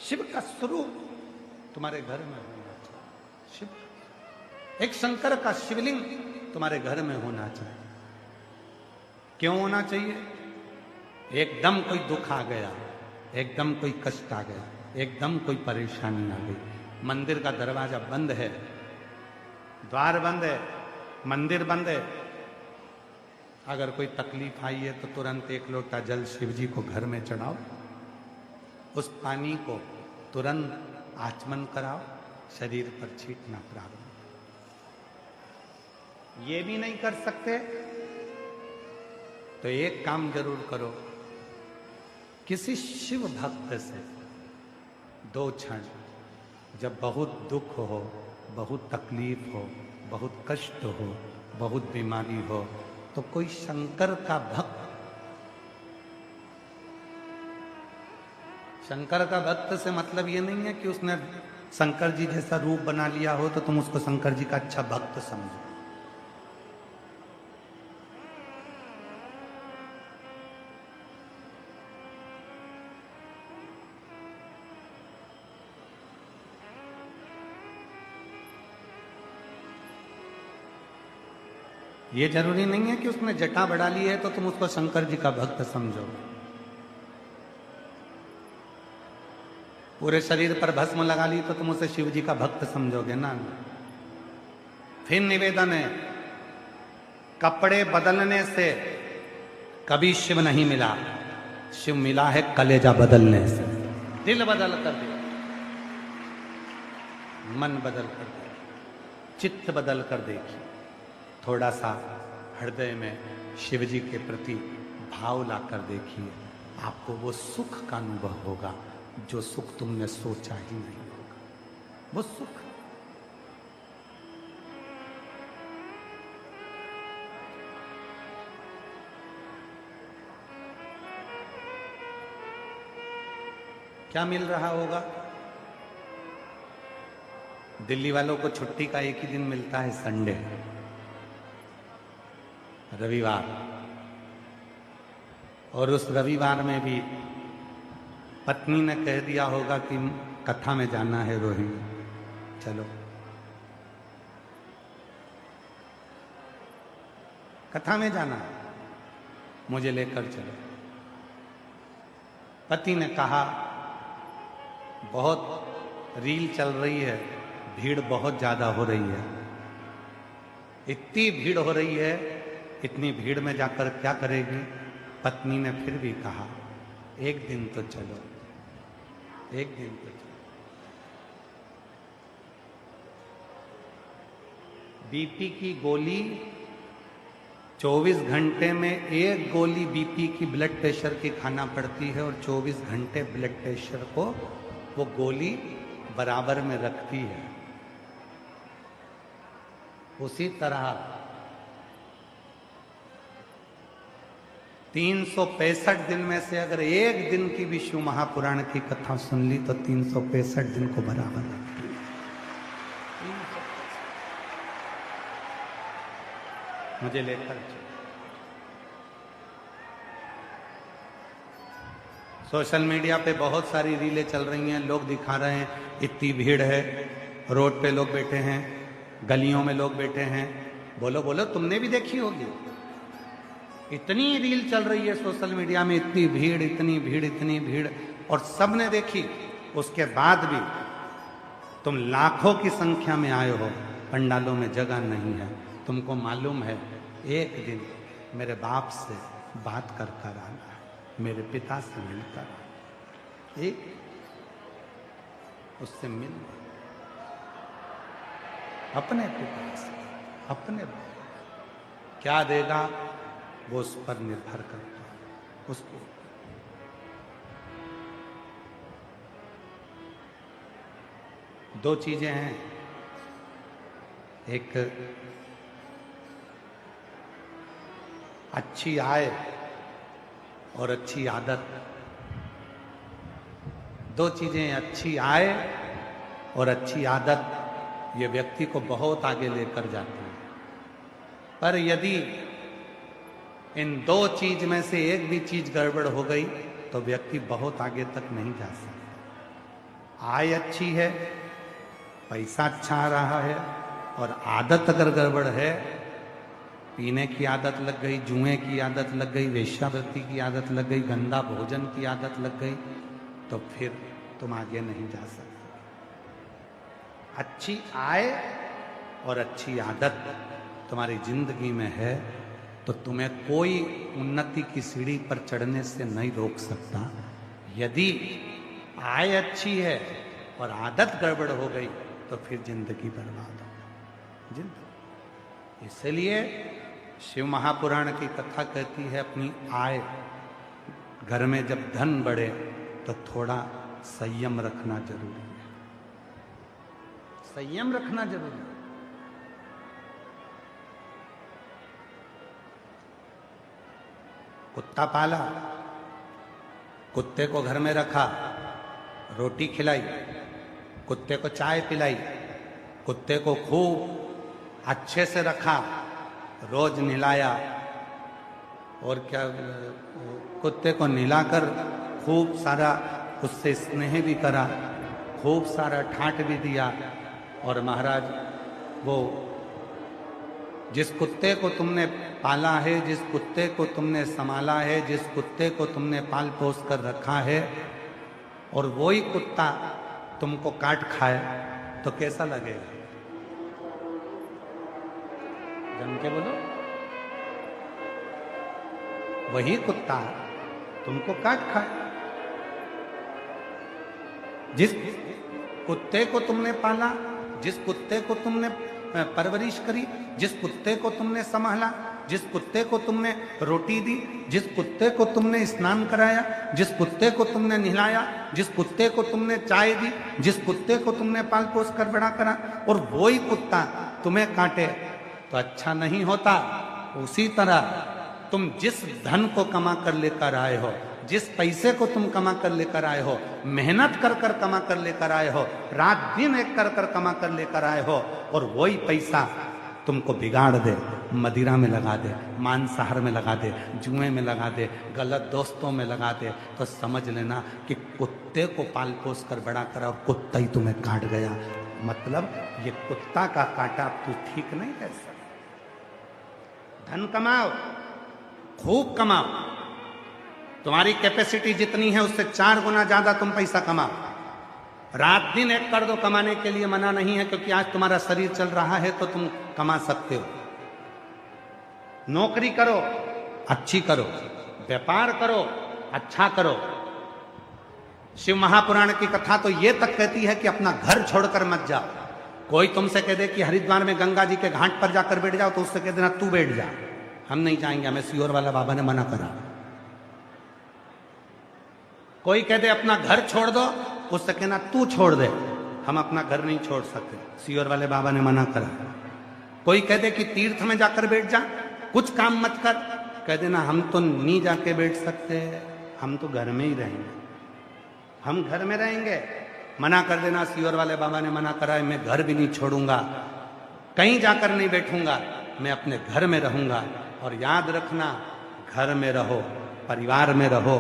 शिव का स्वरूप तुम्हारे घर में होना चाहिए। शिव एक शंकर का शिवलिंग तुम्हारे घर में होना चाहिए। क्यों होना चाहिए? एकदम कोई दुख आ गया, एकदम कोई कष्ट आ गया, एकदम कोई परेशानी आ गई, मंदिर का दरवाजा बंद है, द्वार बंद है, मंदिर बंद है, अगर कोई तकलीफ आई है तो तुरंत एक लोटा जल शिव जी को घर में चढ़ाओ, उस पानी को तुरंत आचमन कराओ, शरीर पर छींटना प्रारंभ। ये भी नहीं कर सकते तो एक काम जरूर करो, किसी शिव भक्त से 2 क्षण, जब बहुत दुख हो, बहुत तकलीफ हो, बहुत कष्ट हो, बहुत बीमारी हो, तो कोई शंकर का भक्त, शंकर का भक्त से मतलब ये नहीं है कि उसने शंकर जी जैसा रूप बना लिया हो तो तुम उसको शंकर जी का अच्छा भक्त समझो। ये जरूरी नहीं है कि उसने जटा बढ़ा ली है तो तुम उसको शंकर जी का भक्त समझो। पूरे शरीर पर भस्म लगा ली तो तुम उसे शिव जी का भक्त समझोगे ना। फिर निवेदन है, कपड़े बदलने से कभी शिव नहीं मिला, शिव मिला है कलेजा बदलने से। दिल बदल कर दिया, मन बदल कर दिया, चित्त बदल कर देखिए, थोड़ा सा हृदय में शिव जी के प्रति भाव लाकर देखिए, आपको वो सुख का अनुभव होगा जो सुख तुमने सोचा ही नहीं होगा। वो सुख क्या मिल रहा होगा? दिल्ली वालों को छुट्टी का एक ही दिन मिलता है, संडे, रविवार, और उस रविवार में भी पत्नी ने कह दिया होगा कि कथा में जाना है रोहिणी, चलो कथा में जाना है, मुझे लेकर चलो। पति ने कहा बहुत रील चल रही है, भीड़ बहुत ज्यादा हो रही है, इतनी भीड़ हो रही है, इतनी भीड़ में जाकर क्या करेगी? पत्नी ने फिर भी कहा एक दिन तो चलो, एक दिन तो चलो। बीपी की गोली 24 घंटे में एक गोली बीपी की, ब्लड प्रेशर की खाना पड़ती है, और 24 घंटे ब्लड प्रेशर को वो गोली बराबर में रखती है। उसी तरह 365 दिन में से अगर एक दिन की विष्णु महापुराण की कथा सुन ली तो 365 दिन को बराबर रखती है। मुझे लेकर सोशल मीडिया पे बहुत सारी रीलें चल रही हैं, लोग दिखा रहे हैं इतनी भीड़ है, रोड पे लोग बैठे हैं, गलियों में लोग बैठे हैं। बोलो बोलो, तुमने भी देखी होगी, इतनी रील चल रही है सोशल मीडिया में, इतनी भीड़, इतनी भीड़, इतनी भीड़, और सबने देखी। उसके बाद भी तुम लाखों की संख्या में आए हो, पंडालों में जगह नहीं है। तुमको मालूम है एक दिन मेरे बाप से बात कर कर आना है, मेरे पिता से मिलकर, एक उससे मिल, अपने पिता से, अपने क्या देगा वो उस पर निर्भर करता है। उसको दो चीजें हैं, एक अच्छी आय और अच्छी आदत। दो चीजें, अच्छी आय और अच्छी आदत, ये व्यक्ति को बहुत आगे लेकर जाती है। पर यदि इन दो चीज में से एक भी चीज गड़बड़ हो गई तो व्यक्ति बहुत आगे तक नहीं जा सकता। आय अच्छी है, पैसा अच्छा आ रहा है, और आदत अगर गड़बड़ है, पीने की आदत लग गई, जुए की आदत लग गई, वेश्यावृत्ति की आदत लग गई, गंदा भोजन की आदत लग गई, तो फिर तुम आगे नहीं जा सकते। अच्छी आय और अच्छी आदत तुम्हारी जिंदगी में है तो तुम्हें कोई उन्नति की सीढ़ी पर चढ़ने से नहीं रोक सकता। यदि आय अच्छी है और आदत गड़बड़ हो गई तो फिर जिंदगी बर्बाद हो जिंदगी। इसलिए शिव महापुराण की कथा कहती है अपनी आय, घर में जब धन बढ़े तो थोड़ा संयम रखना जरूरी है, संयम रखना जरूरी है। कुत्ता पाला, कुत्ते को घर में रखा, रोटी खिलाई, कुत्ते को चाय पिलाई, कुत्ते को खूब अच्छे से रखा, रोज नहलाया, और क्या, कुत्ते को नहलाकर खूब सारा उससे स्नेह भी करा, खूब सारा ठाट भी दिया। और महाराज वो जिस कुत्ते को तुमने पाला है, जिस कुत्ते को तुमने संभाला है, जिस कुत्ते को तुमने पाल पोस कर रखा है, और वही कुत्ता तुमको काट खाए तो कैसा लगेगा? जम के बोलो। वही कुत्ता तुमको काट खाए। जिस कुत्ते को तुमने पाला, जिस कुत्ते को तुमने परवरिश करी, जिस कुत्ते को तुमने संभाला, जिस कुत्ते को तुमने रोटी दी, जिस कुत्ते को तुमने स्नान कराया, जिस कुत्ते को तुमने नहलाया, जिस कुत्ते को तुमने चाय दी, जिस कुत्ते को तुमने पाल पोस कर बड़ा करा, और वही कुत्ता तुम्हें काटे तो अच्छा नहीं होता। उसी तरह तुम जिस धन को कमा कर लेकर आए हो, जिस पैसे को तुम कमा कर लेकर आए हो, मेहनत कर कर कमा कर लेकर आए हो, रात दिन एक कर कर कमा कर लेकर आए हो, और वही पैसा तुमको बिगाड़ दे, मदिरा में लगा दे, मांसाहार में लगा दे, जुए में लगा दे, गलत दोस्तों में लगा दे, तो समझ लेना कि कुत्ते को पाल पोस कर बड़ा करा और कुत्ता ही तुम्हें काट गया। मतलब ये कुत्ता का काटा तू ठीक नहीं कर सकता। धन कमाओ, खूब कमाओ, तुम्हारी कैपेसिटी जितनी है उससे 4 गुना ज्यादा तुम पैसा कमाओ। रात दिन एक कर दो, कमाने के लिए मना नहीं है, क्योंकि आज तुम्हारा शरीर चल रहा है तो तुम कमा सकते हो। नौकरी करो, अच्छी करो, व्यापार करो, अच्छा करो। शिव महापुराण की कथा तो ये तक कहती है कि अपना घर छोड़कर मत जाओ। कोई तुमसे कह दे कि हरिद्वार में गंगा जी के घाट पर जाकर बैठ जाओ, तो उससे कह देना तू बैठ जा, हम नहीं जाएंगे, हमें सियोर वाला बाबा ने मना करा। कोई कह दे अपना घर छोड़ दो, उससे कहना तू छोड़ दे, हम अपना घर नहीं छोड़ सकते, सियोर वाले बाबा ने मना करा। कोई कह दे कि तीर्थ में जाकर बैठ जा, कुछ काम मत कर, कह देना हम तो नहीं जाके बैठ सकते, हम तो घर में ही रहेंगे, हम घर में रहेंगे। मना कर देना, सियोर वाले बाबा ने मना करा है, मैं घर भी नहीं छोड़ूंगा, कहीं जाकर नहीं बैठूंगा, मैं अपने घर में रहूंगा। और याद रखना, घर में रहो, परिवार में रहो,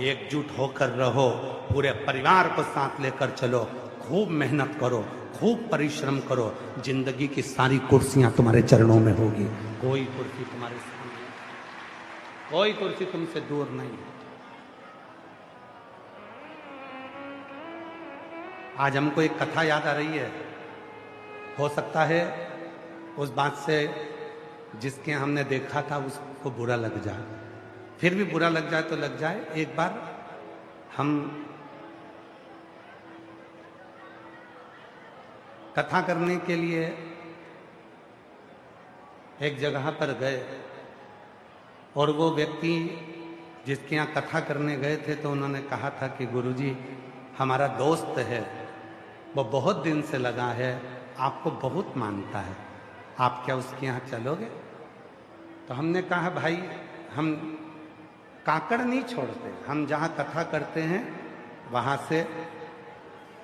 एकजुट होकर रहो, पूरे परिवार को साथ लेकर चलो, खूब मेहनत करो, खूब परिश्रम करो, जिंदगी की सारी कुर्सियां तुम्हारे चरणों में होगी। कोई कुर्सी तुम्हारे सामने, कोई कुर्सी तुमसे दूर नहीं है। आज हमको एक कथा याद आ रही है, हो सकता है उस बात से जिसके हमने देखा था उसको बुरा लग जाए, फिर भी बुरा लग जाए तो लग जाए। एक बार हम कथा करने के लिए एक जगह पर गए, और वो व्यक्ति जिसके यहाँ कथा करने गए थे, तो उन्होंने कहा था कि गुरुजी हमारा दोस्त है, वो बहुत दिन से लगा है, आपको बहुत मानता है, आप क्या उसके यहाँ चलोगे? तो हमने कहा भाई हम काकड़ नहीं छोड़ते, हम जहाँ कथा करते हैं वहाँ से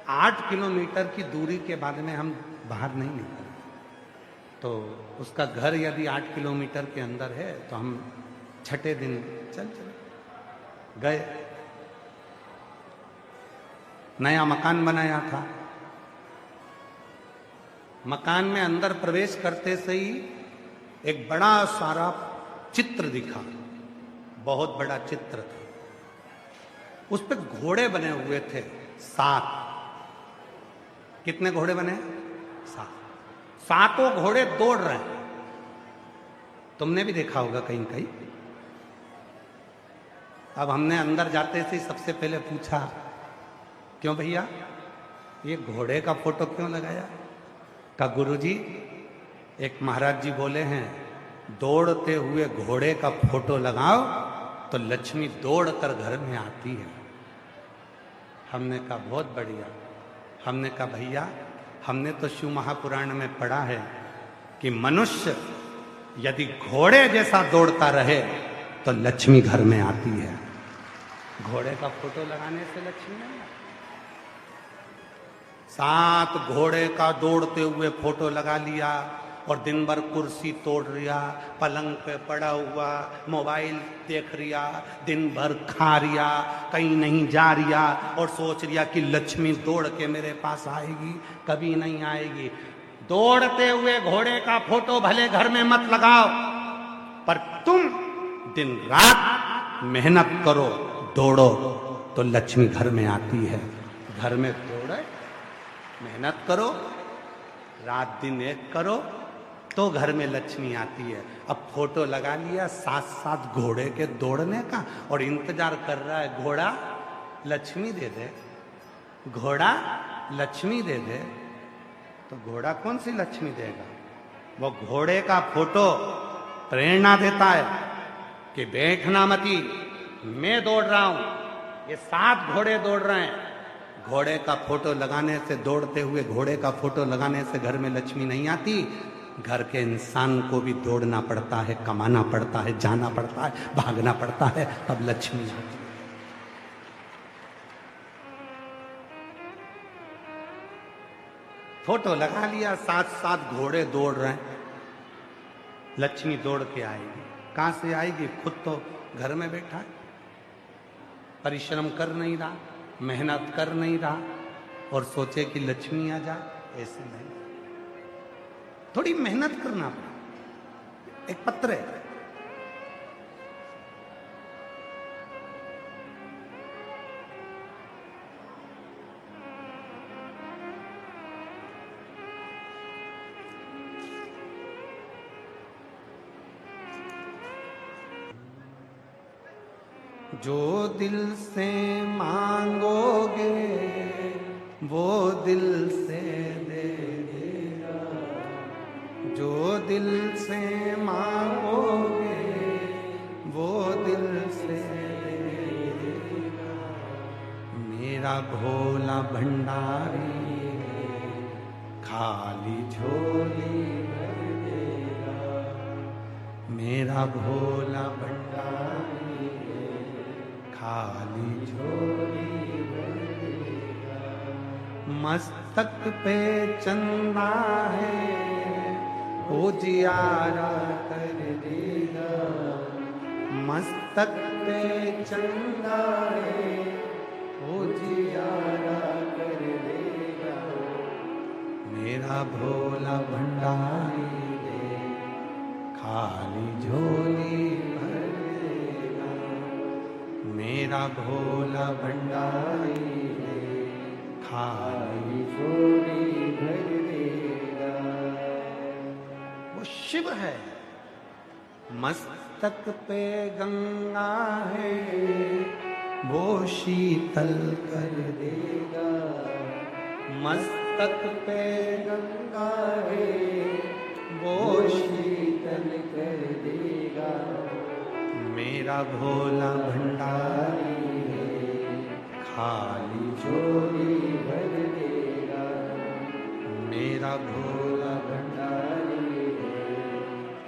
8 किलोमीटर की दूरी के बाद में हम बाहर नहीं निकलते। तो उसका घर यदि 8 किलोमीटर के अंदर है तो हम छठे दिन चले गए। नया मकान बनाया था। मकान में अंदर प्रवेश करते से ही एक बड़ा सारा चित्र दिखा, बहुत बड़ा चित्र था। उस पे घोड़े बने हुए थे 7। कितने घोड़े बने? 7। 7 घोड़े दौड़ रहे हैं। तुमने भी देखा होगा कहीं कहीं। अब हमने अंदर जाते से सबसे पहले पूछा, क्यों भैया ये घोड़े का फोटो क्यों लगाया? का गुरुजी, एक महाराज जी बोले हैं दौड़ते हुए घोड़े का फोटो लगाओ तो लक्ष्मी दौड़कर घर में आती है। हमने कहा बहुत बढ़िया। हमने कहा भैया हमने तो शिव महापुराण में पढ़ा है कि मनुष्य यदि घोड़े जैसा दौड़ता रहे तो लक्ष्मी घर में आती है। घोड़े का फोटो लगाने से लक्ष्मी नहीं आती। 7 घोड़े का दौड़ते हुए फोटो लगा लिया और दिन भर कुर्सी तोड़ रिया, पलंग पे पड़ा हुआ मोबाइल देख रिया, दिन भर खा रिया, कहीं नहीं जा रिया और सोच रिया कि लक्ष्मी दौड़ के मेरे पास आएगी। कभी नहीं आएगी। दौड़ते हुए घोड़े का फोटो भले घर में मत लगाओ, पर तुम दिन रात मेहनत करो, दौड़ो तो लक्ष्मी घर में आती है। घर में दौड़े, मेहनत करो, रात दिन एक करो तो घर में लक्ष्मी आती है। अब फोटो लगा लिया 7 घोड़े के दौड़ने का और इंतजार कर रहा है घोड़ा लक्ष्मी दे दे, घोड़ा लक्ष्मी दे दे। तो घोड़ा कौन सी लक्ष्मी देगा? वो घोड़े का फोटो प्रेरणा देता है कि बैठना मती, मैं दौड़ रहा हूं, ये 7 घोड़े दौड़ रहे हैं। घोड़े का फोटो लगाने से, दौड़ते हुए घोड़े का फोटो लगाने से घर में लक्ष्मी नहीं आती। घर के इंसान को भी दौड़ना पड़ता है, कमाना पड़ता है, जाना पड़ता है, भागना पड़ता है, तब लक्ष्मी आती है। फोटो लगा लिया, 7 घोड़े दौड़ रहे हैं, लक्ष्मी दौड़ के आएगी। कहां से आएगी? खुद तो घर में बैठा है, परिश्रम कर नहीं रहा, मेहनत कर नहीं रहा और सोचे कि लक्ष्मी आ जाए। ऐसे नहीं, थोड़ी मेहनत करना पड़ा। एक पत्र है, जो दिल से मांगोगे वो दिल से दे देगा, जो दिल से मांगोगे वो दिल से दे देगा। मेरा भोला भंडारी खाली झोली भर देगा, मेरा भोला भंडारी खाली झोली भर देगा। मस्तक पे चंदा है उजियारा कर देगा, मस्तक पे चंदा है उजियारा कर देगा। मेरा भोला भंडारी खाली झोली भर देगा, मेरा भोला भंडारी खाली झोली भर देगा। वो शिव है, मस्तक पे गंगा है वो शीतल कर देगा, मस्तक पे गंगा है वो शीतल कर देगा। मेरा भोला भंडारी खाली झोली भर देगा, मेरा भोला भंडारी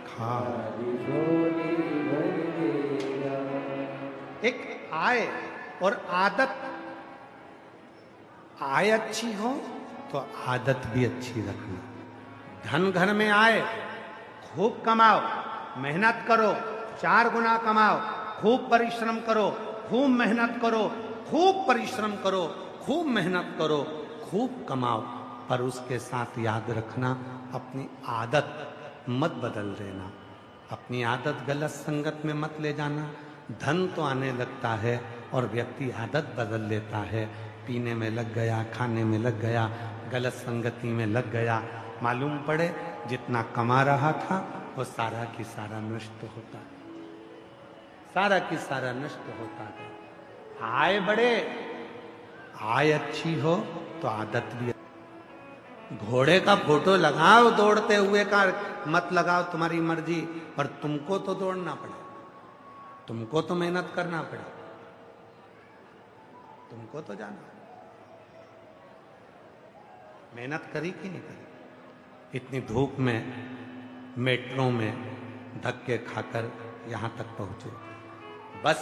खाली झोली भर देगा। एक आय और आदत, आय अच्छी हो तो आदत भी अच्छी रखना। धन घर में आए, खूब कमाओ, मेहनत करो, 4 गुना कमाओ, खूब परिश्रम करो, खूब मेहनत करो, खूब परिश्रम करो, खूब मेहनत करो, खूब कमाओ, पर उसके साथ याद रखना अपनी आदत मत बदल देना। अपनी आदत गलत संगत में मत ले जाना। धन तो आने लगता है और व्यक्ति आदत बदल लेता है। पीने में लग गया, खाने में लग गया, गलत संगति में लग गया, मालूम पड़े जितना कमा रहा था वो सारा की सारा नष्ट होता है, सारा की सारा नष्ट होता है। आय बढ़े, आय अच्छी हो तो आदत भी। घोड़े का फोटो लगाओ दौड़ते हुए का मत लगाओ, तुम्हारी मर्जी, पर तुमको तो दौड़ना पड़े, तुमको तो मेहनत करना पड़े, तुमको तो जाना। मेहनत करी कि नहीं करी? इतनी धूप में मेट्रो में धक्के खाकर यहां तक पहुंचे, बस